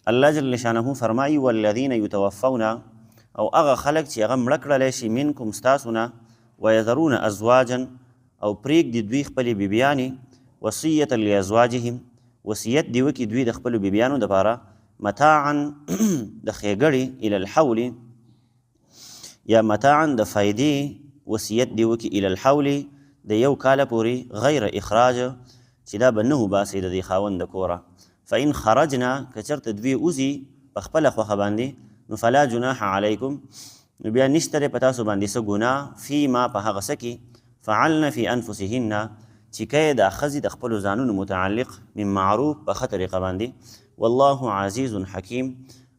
الله جل شانه فرمایي والذین یتوفون او هغه خلک چې هغه مړه کړلی شي منکم ستاسو نه ویذرون ازواجا او پرېږدي دوی خپلې بیبیانې وصیة لازواجهم وصیت دې وکړي دوی د خپلو بیبیانو دپاره متاعا د ښېګړې الی الحول یا متاعا د فایدې وصیت دې وکړي الی الحول د یو کاله پورې غیر اخراج چې دا به نه وباسئ د دې خاوند د کوره فإن خرجنا که چېرته دوی وځي په خپله خوښه باندې نو فلا جناح علیکم نو بیا نشته دی په تاسو باندې څه ګناه فیما په هغه څه کې فعلن فی انفسهن چې کوي دا ښځې د خپلو ځانونو متعلق من معروف په ښه طریقه باندې والله عزیز حکیم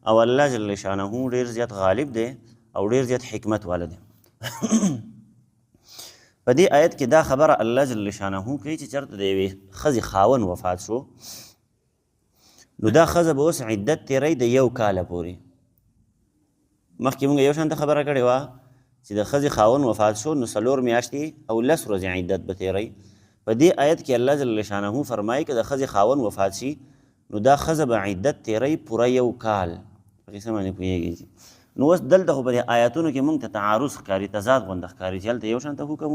او الله جل شانه ډېر زیات غالب دی او ډېر زیات حکمت والا دی په دې آیت کې دا خبره الله جل شانه کوي چې چېرته د یوې ښځې خاوند وفات شو نو دا ښځه به اوس عدت تیری د یو کاله پورې مخکې مونږ یو شانته خبره کړې وه چې د ښځې خاوند وفات شو نو 4 میاشتې او 10 ورځې عدت به تیری په دې آیت کې الله جل شانه فرمایي که د ښځې خاوند وفات شي نو دا ښځه به عدت تیری پوره یو کال په قصه باندې پوهېږي نو اوس دلته خو په دې آیاتونو کې مونږ ته تعارض ښکاري تضاد غونده ښکاري چې هلته یو شانته حکم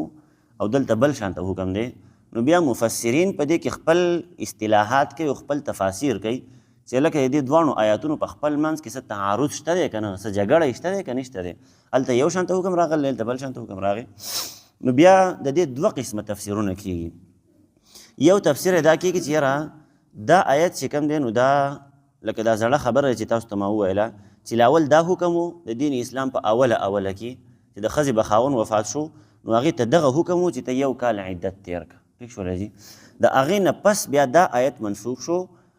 او دلته بل شانته حکم دی نو بیا مفسرین په دې کې خپل اصطلاحات کوي او خپل تفاسیر کوي چې لکه د دې دواړو آیاتونو په خپل منځ کې څه تعارض شته دی که نه څه جګړه شته دی که نشته دی هلته یو شانته حکم راغلی هلته بل شانته حکم راغی نو بیا د دې 2 قسمه تفسیرونه کېږي یو تفسیر دا کېږي چې یاره دا آیت چې کوم دی نو دا لکه دا زړه خبره چې تاسو ته ما وویله چې لاول دا حکم و د دین اسلام په اوله کې چې د ښځې به خاوند وفات شو نو هغې ته دغه حکم و چې ته یو کال عدت تیر کړه ٹھیک شولی جي د هغې نه پس بیا دا آیت منسوخ شو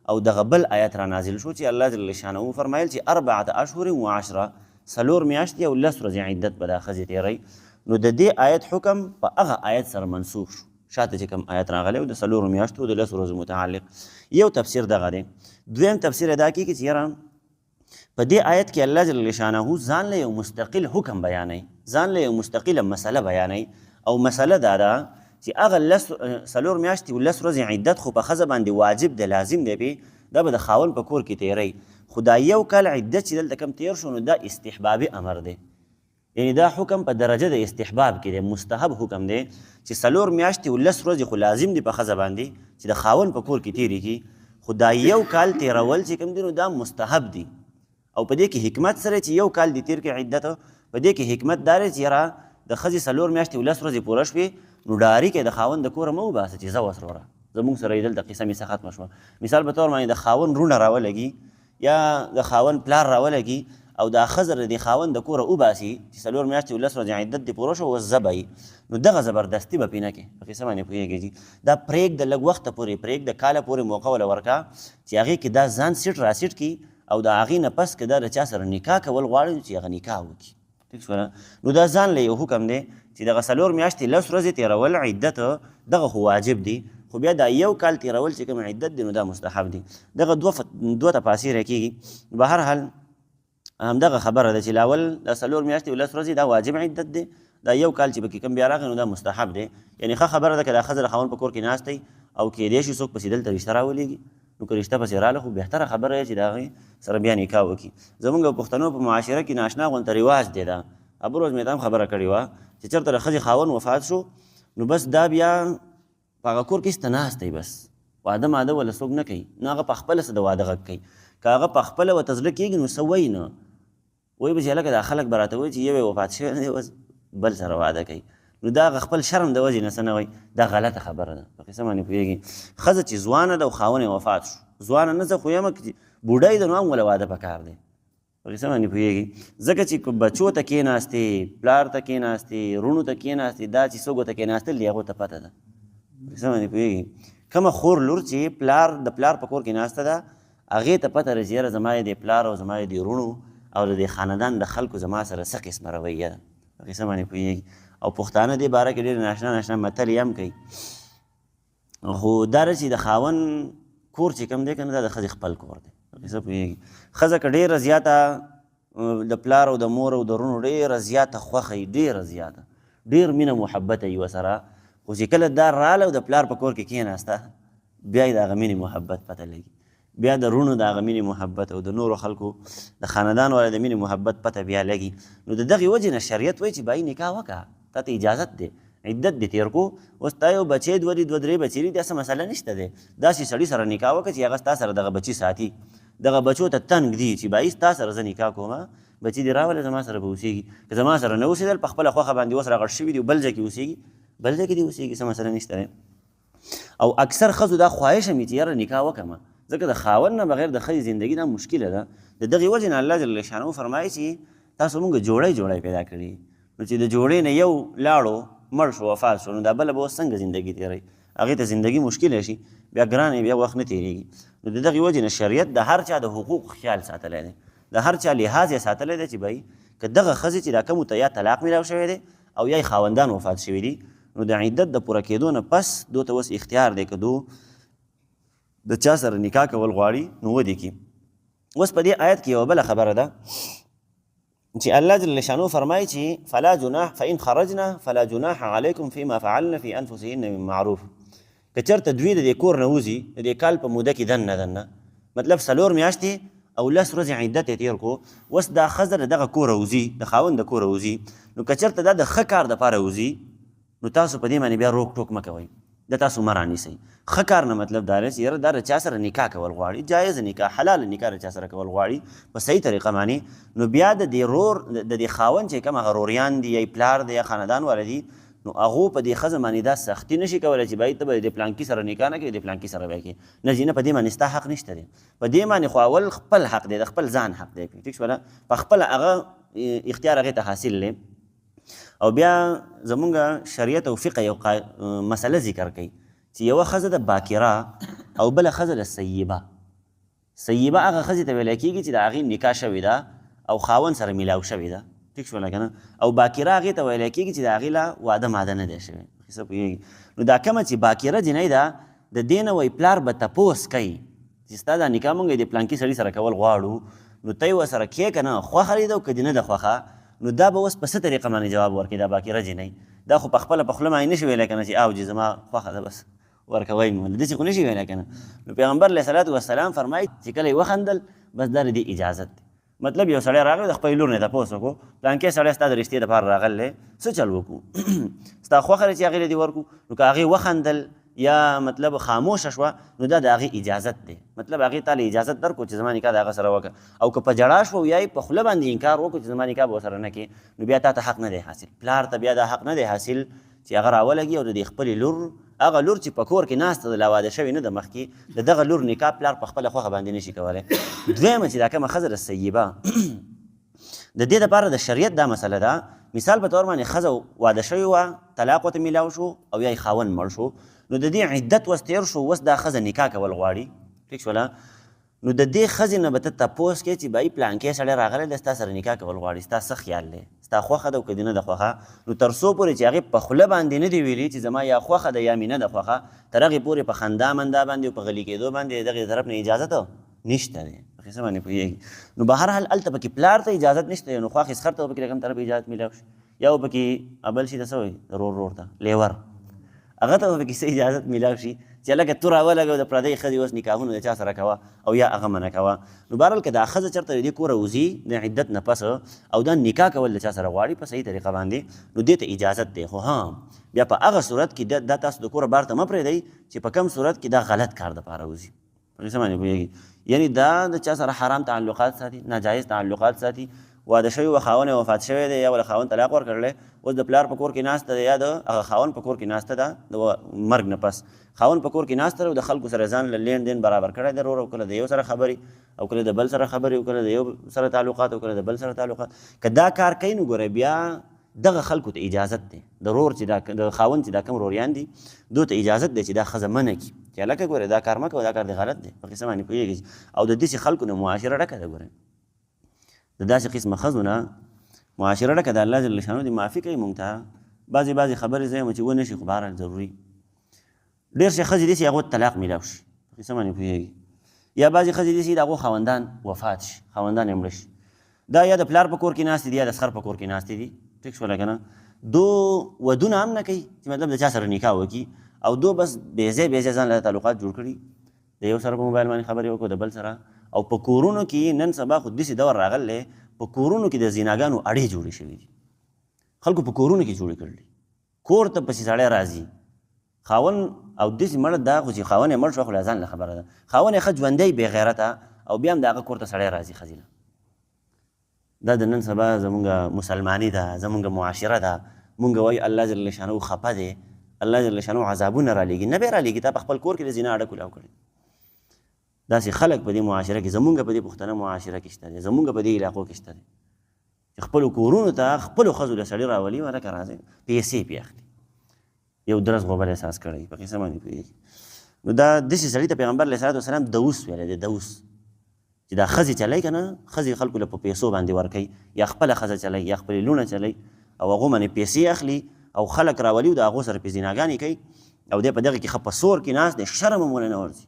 او دغه بل آیت را نازل شو چې الله جل شانه فرمایل چې 4 اشهر و 10 4 میاشتې او 10 ورځې عدت به دا ښځې تیری نو د دې آیت حکم په هغه آیت سره منسوخ شو شاته چې کوم آیت راغلی او د 4 میاشتو د 10 ورځو متعلق یو تفسیر دغه دی دویم تفسیر دا کېږي چې یاره په دې آیت کې الله جل شانه ځان له یو مستقل حکم بیانوي ځان له یو مستقله مسله بیانوي او مسله دا ده چې هغه 4 میاشتې و 10 ورځې عدت خو په ښځه باندې واجب دی لازم دی پې دا به د خاوند په کور کې تیری خو دا یو کال عدت چې دلته کم تیر شو نو دا استحبابي امر دی یعنی دا حکم په درجه د استحباب کې دی مستحب حکم دی چې 4 میاشتې و 10 ورځې خو لازم دی په ښځه باندې چې د خاوند په کور کې تیری کړي خو دا یو کال تیرول چې کوم دی نو دا مستحب دی او په دې کې حکمت سره چې یو کال دی تیر کې عدت په دې کې حکمت دا دی چې یاره د ښځې 4 میاشتې و 10 ورځې پوره شوې نو ډاري کې د خاوند د کوره مه وباسه چې زه اوس وروره زموږ سره یې دلته قصه مې څه ختمه شوه مثال په طور باندې د خاوند رونه راولګي یا د خاوند پلار راولګي او دا ښځه د خاوند د کوره وباسي چې 4 میاشتې و 10 ورځې عدت دې پوره شو اوس زه به نو دغه زبردستي به پې نه کوې په قصه باندې پوهېږي دا پرېږده لږ وخته پورې پرېږده کاله پورې موقع وله ورکه چې هغې کې دا ځان سیټ را سیټ کړي او د هغې نه پس که دا د چا سره نکاح کول غواړي چې هغه نکاح وکړي ٹھیک شوله نو دا ځان له یو حکم دی چې دغه 4 میاشتې 10 ورځې تېرول عدت دغه خو واجب دی خو بیا دا یو کال تېرول چې کوم عدت دی نو دا مستحب دی دغه 2 تفاسیر کېږي به هر حال همدغه خبره ده چې لاول دا 4 میاشتې و 10 ورځې دا واجب عدت دی دا یو کال چې پکې کوم بیا راغی نو دا مستحب دی یعنی ښه خبره ده که دا ښځه د خاوند په کور کې ناست دی او کیدای شي څوک پسې دلته رشته راولېږي نو که رشته پسې راله خو بهتره خبره دی چې د هغې سره بیا نکاح وکړي زموږ پښتنو په معاشره کې ناشنا غونته رواج دی دا ابروز مې هم خبره کړې وه چې چېرته د ښځې خاوند وفات شو نو بس دا بیا په هغه کور کې هېڅ ته ناست دی بس واده ماده وله څوک نه کوي نه هغه پخپله څه د واده غږ کوي که هغه پخپله ورته زړه کېږي نو څه وایي نه وایي به چې هلکه دا خلک به راته وایي چې یو یې وفات شوی دی اوس بل سره واده کوي نو دا هغه خپل شرم د وجې نه څه نه وایي دا غلطه خبره ده په قصه باندې پوهېږي ښځه چې ځوانه ده او خاوند یې وفات شو ځوانه نه زه خو یم بوډۍ ده نو هم وله واده پکار دی په قصه باندې پوهېږي ځکه چې بچو ته کېناستې پلار ته کېناستې رونو ته کېناستې دا چې څوکو ته کېناستل دي هغو ته پته ده په قصه باندې پوهېږي کومه خور لور چې پلار د پلار په کور کې ناسته ده هغې ته پته ده چې یاره زما یې د پلار او زما یې د رونو او د دې خاندان د خلکو زما سره څه قسمه رویه ده په قصه باندې پوهېږي او پښتانه دې باره کې ډېر ناشنا ناشنا متل یې هم کوي خو دا چې د خاوند کور چې کوم دی که نه دا د ښځې خپل کور دی قصه پوهېږي ښځه که ډېره زیاته د پلار او د مور او د رونو ډېره زیاته خوښه وي ډېره زیاته ډېر مینه محبت وي ورسره خو چې کله دا راله او د پلار په کور کې کېناسته بیا یې د هغه مینې محبت پته لګي بیا د رونو د هغه مینې محبت او د نورو خلکو د خاندان والا د مینې محبت پته بیا لګي. نو د دغې وجې نه شریعت وایي چې بای نکاح وکړه، تا ته اجازت دی، عدت دې تېر کو. اوس تا یو بچی دوه درې بچي دي، داسې مسله نشته دی. داسې سړي سره نکاح وکړه چې هغه ستا سره دغه بچي ساتي، دغه بچو ته تنګ دي چې بای ستا سره زه نکاح کوم، بچي دې راولې زما سره به اوسېږي. که زما سره نه اوسېدل په خپله خوښه باندې اوس راغټ شوي دي بل ځای کې اوسېږي، بل ځای کې دې اوسېږي، څه مسله نشته دی. او اکثر ښځو دا خواهشه وي چې یاره نکاح وکړم، ځکه د خاوند نه بغیر د ښځې زندګي دا مشکله ده. د دغې وجې نه الله جل شانه فرمایي چې تاسو مونږ جوړی پیدا کړي. نو چې د جوړې نه یو لاړو مړ شو وفات شو، نو دا بله به اوس څنګه زندګي تېروي؟ هغې ته زندګي مشکله شي، بیا ګرانې، بیا وخت نه تېرېږي. نو د دغې وجې نه شریعت د هر چا د حقوق خیال ساتلی دی، د هر چا لحاظ یې ساتلی دی چې بھائی که دغه ښځې چې دا کومو ته یا طلاق میلاو شوی دی او یا یې خاوندان وفات شوي دي، نو د عدت د پوره کېدو نه پس دو ته اوس اختیار دی که دو د چا سره نکاح کول غواړي نو ودې کړي. اوس په دې آیت کې یوه بله خبره ده چې الله جل شانه فرمایي چې فلا جناح فإن خرجنا فلا جناح علیکم فيما فعلن في انفسهن من معروف. که چېرته دوی د دې کور نه وځي د دې کال په موده کې دننه مطلب 4 میاشتې او 10 ورځې عدت یې تېر کو، اوس دا ښځه د دغه کوره وځي، د خاوند د کوره وځي، نو که چېرته دا د ښه کار دپاره وځي نو تاسو په دې باندې بیا روک ټوک مه کوئ، د تاسو مه رانیسئ. ښه کار نه مطلب دا دی چې یاره دا د چا سره نکاح کول غواړي، جایز نکاح حلال نکاح د چا سره کول غواړي په صحیح طریقه باندې، نو بیا د دې رور د دې خاوند چې کوم هغه روریان دي یا پلار دی یا خاندان والا دي، نو هغو په دې ښځه باندې دا سختي نشي کولی چې بای ته به د پلانکي سره نکاح نه کوي، د پلانکي سره به کوي. نه جي نه، په دې باندې ستا حق نشته دی، په دې باندې خو اول خپل حق دی، د خپل ځان حق دی، ټیک شوله، په خپله هغه اختیار هغې ته حاصل دی. او بیا زمونږ شریعت او فقه یو مسله ذکر کوي چې یوه ښځه د باکره او بله ښځه د سیبه. سیبه هغه ښځې ته ویلی کېږي چې د هغې نکاح شوې ده او خاوند سره میلاو شوې ده، ټیک شوله که نه، او باکره هغې ته ویلی کېږي چې د هغې له واده ماده نه دی شوی. ښه پوهېږي. نو دا کومه چې باکره جنۍ ده د دې نه وایي پلار به تپوس کوي چې ستا دا نکاح مونږ د پلانکي سړي سره کول غواړو، نو ته یې ورسره کښې که نه خوښه دې ده او که دې نه ده خوښه، نو دا به اوس په څه طریقه باندې جواب ورکړي دا باکره جنۍ؟ دا خو په خپله په خوله باندې نه شي ویلی که نه چې او جي زما خوښه ده بس ورکوئ مې، داسې خو نه شي ویلی که نه. نو پیغمبر علیه صلات وسلام فرمایي چې کله یې وخندل بس دا د دې اجازت دی. مطلب یو سړی راغلی د خپلې لور نه تپوس وکړو پلانکې سړی ستا د رشتې دپاره راغلی څه چل وکړو ستا خوښه ده چې هغې له دې ورکړو، نو که هغې وخندل یا مطلب خاموشه شوه نو دا د هغې اجازت دی، مطلب هغې تا له اجازت درکړو چې زما نکاح د هغه سره وکړه. او که په جړا شوه یا یې په خوله باندې انکار وکړو چې زما نکاح به ورسره نه کړې، نو بیا تا ته حق نه دی حاصل، پلار ته بیا دا حق نه دی حاصل چې هغه راولګي او د دې خپلې لور، هغه لور چې په کور کې ناسته ده لا واده شوې نه ده مخکې، د دغه لور نکاح پلار په خپله خوښه باندې نشي کولی. دویمه چې دا کومه ښځه د سیبه د دې دپاره د شریعت دا مسله ده، مثال په طور باندې ښځه واده شوې وه، طلاق ورته میلاو شو او یا یې خاوند مړ شو، نو د دې عدت اوس تېر شو، اوس دا ښځه نکاح کول غواړي، ټیک شوله، نو د دې ښځې نه به ته تپوس کوې چې بای پلانکې سړی راغلی دی ستا سره نکاح کول غواړي، ستا څه خیال دی، ستا خوښه ده او که دې نه ده خوښه، نو تر څو پورې چې هغې په خوله باندې نه دي ویلي چې زما یا خوښه ده یا مې نه ده خوښه، تر هغې پورې په خندا مندا باندې او په غلي کېدو باندې د دغې طرف نه اجازت نشته دی. ښه څه باندې پوهېږي. نو بهرحال هلته پکې پلار ته اجازت نشته، نو خوا خسخر ته به پکې د کوم طرف اجازت میلاو شي، یا به پکې بل شي ته څه وایي رور ته لیور، هغه ته به پکې څه اجازت میلاو شي چې لکه تو راولګوه د پردۍ ښځې اوس نکاحونه د چا سره کوه او یا هغه منع کوه. نو بهرحال که دا ښځه چېرته د دې کوره وځي د عدت نه پس او دا نکاح کول د چا سره غواړي په صحیح طریقه باندې، نو دې ته اجازت دی. خو ها بیا په هغه صورت کې دا تاسو د کوره بار ته مه پرېږدئ چې په کم صورت کې دا غلط کار دپاره وځي. په څه باندې پوهېږي؟ یعنی دا د چا سره حرام تعلقات ساتي، ناجایز تعلقات ساتي، واده شوی و خاوند یې وفات شوی دی یا ول خاوند طلاق ورکړلی، اوس د پلار په کور کې ناسته ده یا د هغه خاوند په کور کې ناسته ده د مرګ نه پس، خاوند په کور کې ناسته ده او د خلکو سره ځان له لین دین برابر کړی دی، او کله د یو سره خبرې او کله د بل سره خبرې او کله د یو سره تعلقات او کله د بل سره تعلقات، که دا کار کوي نو ګوره بیا دغه خلکو ته اجازت دی، د رور چې د خاوند چې دا کوم روریان دي دو ته اجازت دی چې دا ښځه منع کړي چې هلکه ګوره دا کار مه کوه، دا کار دی غلط دی، په قسم باندې پوهېږي. او د داسې خلکو نه معاشره ډکه ده، ګوره د داسې قسمه ښځو نه معاشره ډکه ده. الله جل شانو دې معافي کوي مونږ ته، بعضې خبرې زه یم چې ونه شي، خو بهرحال ضروري ډېر شي ښځې داسې هغو طلاق میلاو شي، په قسم باندې پوهېږي، یا بعضې ښځې داسې د هغو خاوندان وفات شي، خاوندان یې مړه شي، دا یا د پلار په کور کې ناستې دي یا د سخر په کور کې ناستې دي، ټیک شوله که نه، دو ودونه هم نه کوي چې مطلب د چا سره نکاح وکړي، او دو بس بې ځای ځان له تعلقات جوړ کړي، د یو سره په موبایل باندې خبرې وکړو د بل سره. او په کورونو کې نن سبا خو داسې دور راغلی په کورونو کې د زیناګانو اړې جوړې شوي دي. خلکو په کورونو کې جوړې کړلي. کور ته پسې سړی راځي خاون او داسې مړه دا خو چې خاون یې مړ شو خو له ځان له خبره ده. خاون یې ښه ژوندی بې غیرته او بیا هم د هغه کور ته سړی راځي ښځې له. دا د نن سبا زمونږ مسلماني ده، زمونږ معاشره ده. مونږ وایو الله جل شانه خفه دی، الله جل شانه عذابونه رالیږي. نه به رالیږي، تا په خپل کور کې د زنا اډه کولاو کړي. داسې خلک په دې معاشره کې زمونږ په دې پښتنه معاشره کې شته دي، زمونږ په دې علاقو کې شته دي چې خپلو کورونو ته خپلو ښځو له سړي راولي ولکه راځي پیسې پې اخلي. یو درز غوبل احساس کړی په قصه باندې پوهېږي. نو دا داسې سړي ته پیغمبر علیه صلات وسلام دوس ویلی دی. دوس چې دا ښځې چلی که نه، ښځې خلکو له په پیسو باندې ورکوي، یا خپله ښځه چلی یا خپلې لوڼه چلی او هغو باندې پیسې اخلي او خلک راولي او د هغو سره پې زیناګانې کوي او دی په دغه کې ښه په سور کې ناست دی، شرم هم ورنه ورځي.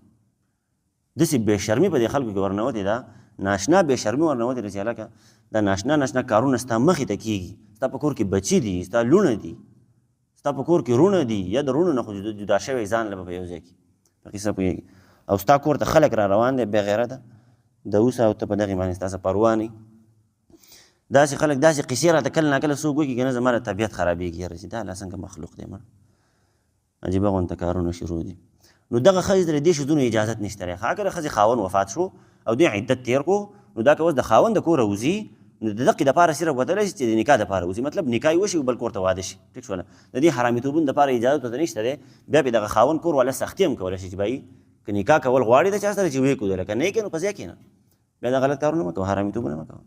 داسې بې شرمي په دې خلکو کې ورنوتې ده، ناشنا بې شرمي ورنوتې ده چې هلکه دا ناشنا کارونه ستا مخې ته کېږي. ستا په کور کې بچي دي، ستا لوڼه دي، ستا په کور کې رونه دي، یا د رونو نه خو جدا شوی ځان له به په یو ځای کې په قصه پوهېږي. او ستا کور ته خلک را روان دی بې غیرته د اوس او ته په دغې باندې ستا څه پروا نه. داسې خلک داسې قصې راته کله ناکله څوک وکړي که نه زما د طبیعت خرابېږي یاره چې دا لا څنګه مخلوق دی مړ عجیبه غونته کارونه شروع دي. نو دغه ښځې ته د دې شیزونو اجازت نشته دی. اګر ښځې خاوند وفات شو او دوی عدت تېر کړو نو دا که اوس د خاوند د کوره وځي نو د دقې دپاره صرف وتلی شي چې د نکاح دپاره وځي. مطلب نکاح یې وشي بل کور ته واده شي. ټیک شوله. د دې حرامیتوبونو دپاره اجازت ورته نشته دی. بیا به دغه خاوند کور والا سختي هم کولی شي چې بهایي که نکاح کول غواړي د چا سره چې ویې کړو، که نه یې کوې نو په ځای کښېنه، بیا دا غلط کارونه مه کوه، حرامیتوبونه مه کوه.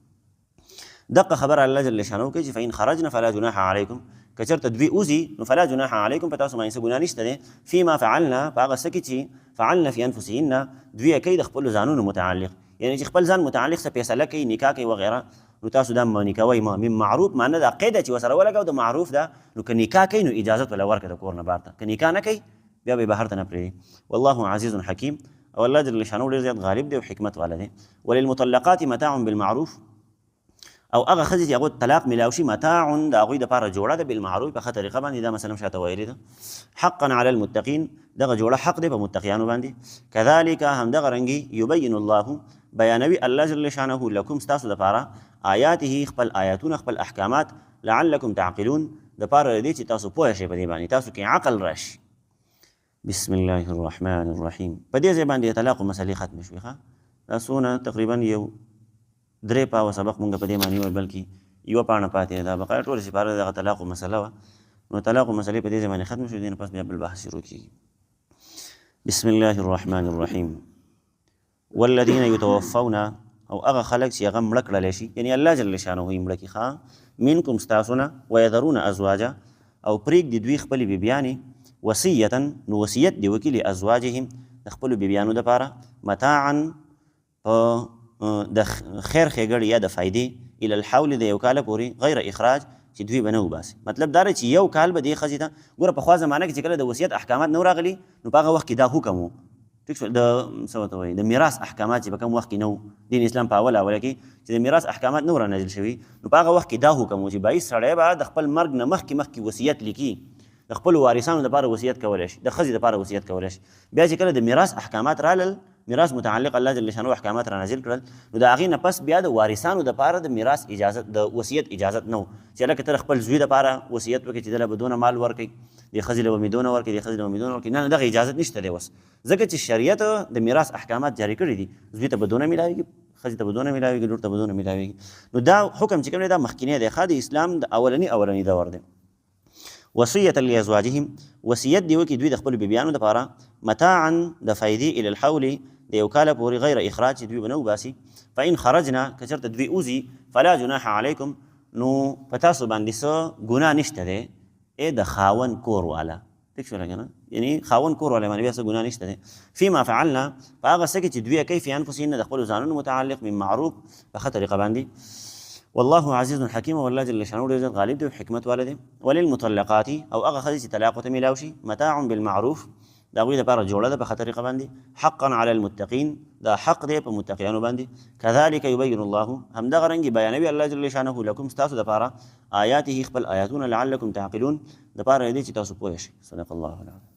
دقه خبر الله جل شانه کوي چې فإن خرجنا فلا جناح علیکم، که چېرته دوی وځي نو فلا جناح علیکم په تاسو باندې څه ګناه نشته دی. فیما فعلنا په هغه څه کې چې فعلنا فی انفسهن دوی یې کوي د خپلو ځانونو متعلق، یعنی چې خپل ځان متعلق څه فیصله کوي نکاح کوي وغیره نو تاسو دا مه نکاحوئ. من معروف معنی دا قیده چې ورسره ولګوو د معروف ده. نو که نکاح کوي نو اجازت وله ورکړه د کور نه بهر ته، که نکاح نه کوي بیا به یې بهر ته نه پرېږدي. والله عزیز حکیم او الله جل شانه ډېر زیات غالب دی او حکمت والا دی. وللمطلقات متاع بالمعروف او هغه ښځې چې هغو طلاق میلاو شي متاع د هغوی دپاره جوړه ده بالمعروف په ښه طریقه باندې. دا مثلا شاته ویلې ده حقا علی المتقین، دغه جوړه حق دی په متقیانو باندې. کذلک همدغه رنګې یبین الله بیانوي الله جل شانه لکم ستاسو دپاره آیاته خپل آیاتونه خپل احکامات لعلکم تعقلون دپاره دی چې تاسو پوه شئ په دې باندې، تاسو کې عقل راشي. بسم الله الرحمن الرحیم. په دې ځای باندې طلاق مسلې ختمې شوې. ښه دا څونه تقریبا یو 3 پاوه سبق مونږ په دې باندې ویل، بلکې یوه پاڼه پاتې ده. بقایا ټوله سپاره دغه طلاق مسله وه. نو طلاق مسلې په دې ځای باندې ختم شوې، دې نه پس بیا بل بحث شروع کېږي. بسم الله الرحمن الرحیم. والذین یتوفون او هغه خلک چې هغه مړه کړلی شي، یعنی الله جل شانه یې مړه کړي ښه منکم ستاسو نه، ویذرون ازواجا او پرېږدي دوی خپلې بیبیانې وصیتا نو وصیت دې وکړي لازواجهم د خپلو بیبیانو دپاره متاعا په د خیر ښېګړې یا د فایدې الی الحول د یو کاله پورې غیر اخراج چې دوی به نه وباسي. مطلب دا دی چې یو کال به دې ښځې ته ګوره پخوا زمانه کې چې کله د وصیت احکامات نه راغلي نو په هغه وخت کې دا حکم و ټیک شو د څه ورته وایي د میراث احکامات چې په کوم وخت کې نه و دین اسلام په اوله کې چې د میراث احکامات نه رانازل شوي نو په هغه وخت کې دا حکم و چې بایي سړی به د خپل مرګ نه مخکې وصیت لیکي د خپلو وارثانو دپاره وصیت کولی شي، د ښځې دپاره وصیت کولی شي. بیا چې کله د میراث احکامات رالل، میراث متعلق الله جل شانه احکامات را نازل کړل نو د هغې نه پس بیا د وارثانو دپاره د میراث اجازت د وصیت اجازت نه و چې هلکه ته د خپل زوی دپاره وصیت وکړې چې دله به دونه مال ورکوي، دې ښځې له به مې دونه ورکوي، دې ښځې له به مې دونه ورکوي. نه دغه اجازت نشته دی اوس، ځکه چې شریعت د میراث احکامات جاري کړي دي. زوی ته به دونه میلاویږي، ښځې ته به دونه میلاویږي، لور ته به دونه میلاویږي. نو دا حکم چې کوم دی دا مخکینی دی ښه د اسلام د اولني دور دی. وصیة لازواجهم وصیت دی وکړي دوی د خپلو بیبیانو دپاره متاعا د فایدې الی الحول د یو کاله پورې غیر اخراج چې دوی به نه وباسي. فإن خرجنا که چېرته دوی وځي فلا جناح علیکم نو په تاسو باندې څه ګناه نشته دی ای د خاوند کور والا. ټیک شوله که نه؟ یعنی خاوند کور والا باندې بیا څه ګناه نشته دی. فیما فعلنا په هغه څه کې چې دوی یې کوي فی انفسهن د خپلو ځانونو متعلق من معروف په ښه طریقه باندې. والله عزیز حکیم والله جل شانه ډېر زیات غالب دی او حکمت والا دی. وللمطلقات او هغه ښځې چې طلاق ورته میلاو شي متاع بالمعروف د هغوی دپاره جوړه ده په ښه طریقه باندې. حقا علی المتقین دا حق دی په متقیانو باندې. کذلک یبین الله همدغه رنګې بیانوي الله جل شانه لکم ستاسو دپاره آیاته خپل آیاتونه لعلکم تعقلون دپاره دی چې تاسو پوه شئ. صدق الله العظیم.